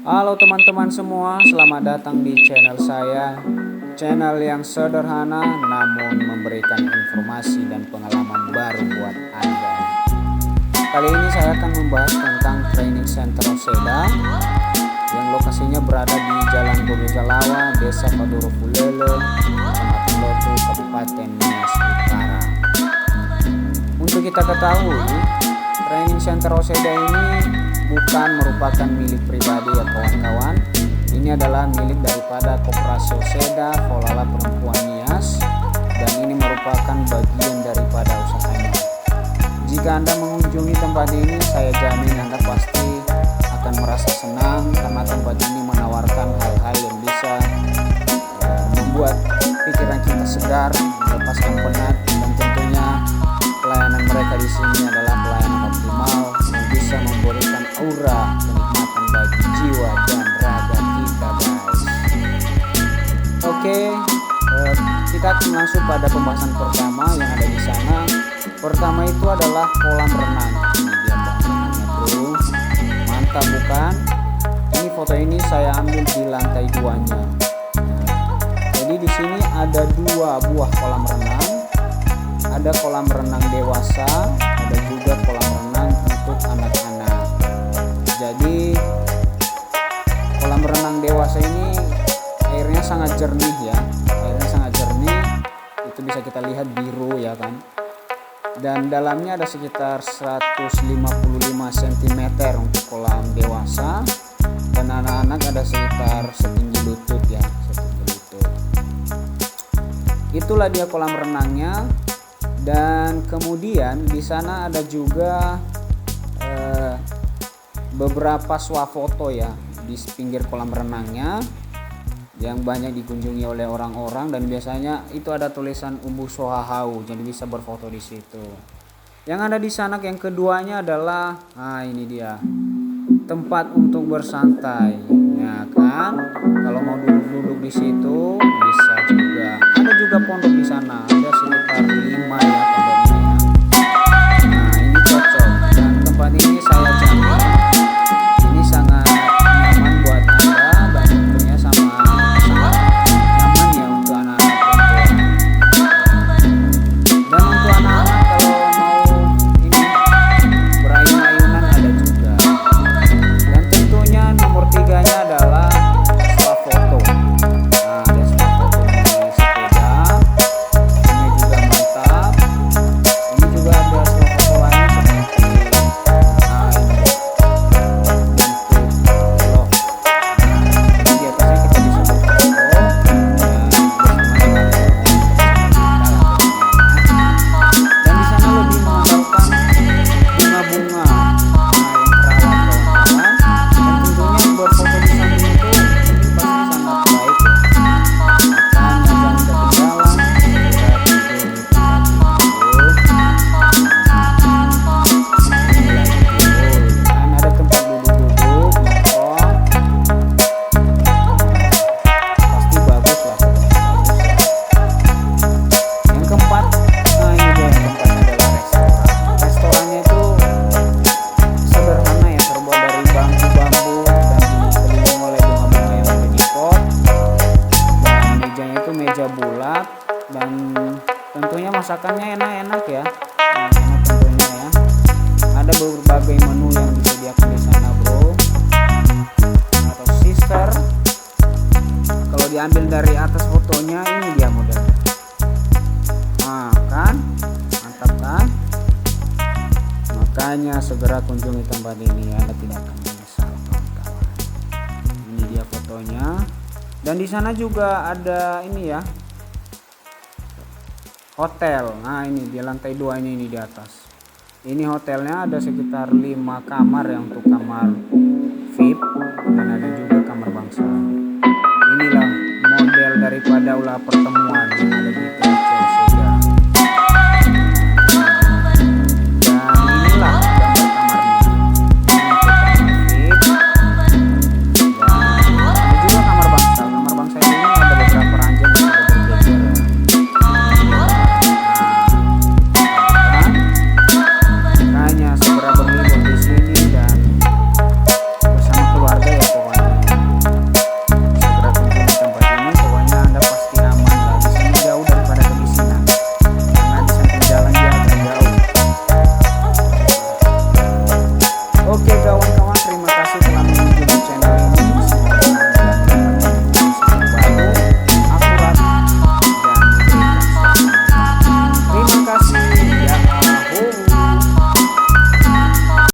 Halo teman-teman semua, selamat datang di channel saya. Channel yang sederhana namun memberikan informasi dan pengalaman baru buat Anda. Kali ini saya akan membahas tentang Training Center Seda yang lokasinya berada di Jalan Gogegalawa, Desa Padorofulele, Kecamatan Lotu, Kabupaten Nias Utara. Untuk kita ketahui, Training Center Seda ini bukan merupakan milik pribadi ya kawan-kawan. Ini adalah milik daripada Koperasi Seda Folala Perempuan Nias dan ini merupakan bagian daripada usahanya. Jika Anda mengunjungi tempat ini, saya jamin Anda pasti akan merasa senang karena tempat ini menawarkan hal-hal yang bisa membuat pikiran kita segar, melepaskan penat, dan tentunya pelayanan mereka di sini adalah pelayanan optimal yang bisa memberikan aura kenikmatan bagi jiwa dan raga kita, guys. Oke, kita akan langsung pada pembahasan pertama yang ada di sana. Pertama itu adalah kolam renang. Ini dia kolam renangnya, bro. Mantap bukan? Ini foto ini saya ambil di lantai 2-nya. Jadi di sini ada 2 buah kolam renang. Ada kolam renang dewasa, ada juga kolam renang untuk anak-anak. Jadi kolam renang dewasa ini airnya sangat jernih ya, airnya sangat jernih, itu bisa kita lihat biru ya kan. Dan dalamnya ada sekitar 155 cm untuk kolam dewasa, dan anak-anak ada sekitar setinggi lutut ya, setinggi lutut. Itulah dia kolam renangnya. Dan kemudian di sana ada juga beberapa swafoto ya di pinggir kolam renangnya yang banyak dikunjungi oleh orang-orang, dan biasanya itu ada tulisan Umbu Sohahau, jadi bisa berfoto di situ. Yang ada di sana yang keduanya adalah, ini dia tempat untuk bersantai, ya kan? Kalau mau duduk-duduk di situ bisa juga. Ada juga pondok di sana, ada sekitar 5 ya pondoknya ya. Nah ini cocok, dan tempat ini saya jamin ini sangat nyaman buat Anda, dan tentunya sangat nyaman ya untuk anak-anak perempuan. Dan untuk anak-anak kalau mau ini berayun-ayunan ada juga. Dan tentunya nomor 3-nya adalah swafoto. Nah, ada swafoto di sepeda. Ini juga mantap. Ini juga ada swafoto lain seperti ini bentuk velog. Jadi di atasnya kita bisa berfoto dan bersama-sama dan di sana lebih mengandalkan bunga-bunga yang terawat kawan-kawan, dan tentunya berfoto di samping itu pasti sangat baik ya. Makanya jangan ketinggalan, segera kunjungi tempat ini, bro. Ini lagi tidur kan, ada tempat duduk-duduk nongkrong, pasti bagus lah, bagus ya. Yang keempat, ini dia yang keempat adalah restoran. Restorannya itu sederhana ya, terbuat dari bambu-bambu dan dikelilingi oleh bunga-bunga yang ada di pot. Dan mejanya itu meja bulat, dan tentunya masakannya enak-enak ya. Enak tentunya ya. Ada berbagai menu yang disediakan di sana, bro. Atau sister. Kalau diambil dari atas fotonya, ini dia modelnya. Nah, kan? Mantap kan? Makanya segera kunjungi tempat ini, Anda tidak akan menyesal, kawan-kawan. Ini dia fotonya. Dan di sana juga ada ini ya, hotel. Nah ini di lantai 2 ini di atas. Ini hotelnya ada sekitar 5 kamar ya, untuk kamar